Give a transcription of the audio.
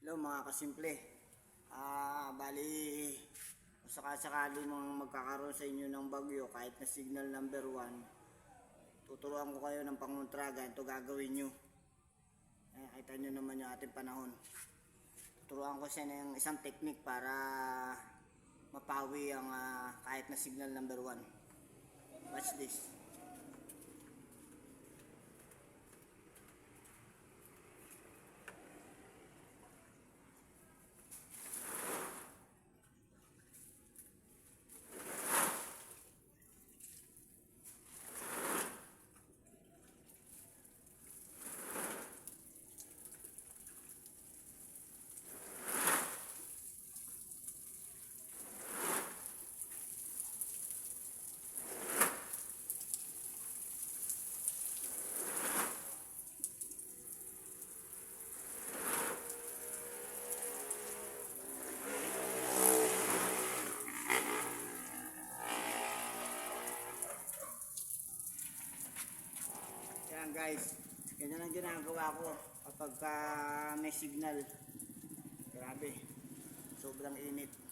Hello mga kasimple. Bali, sakasakali mong magkakaroon sa inyo ng bagyo kahit na signal number 1, tuturuan ko kayo ng pangontraga. Ito gagawin nyo. Kita nyo naman yung ating panahon. Tuturuan ko siya ng isang technique para mapawi ang kahit na signal number 1. Watch this. Yan guys, ganyan ang ginagawa ko kapag may signal. Grabe, sobrang init.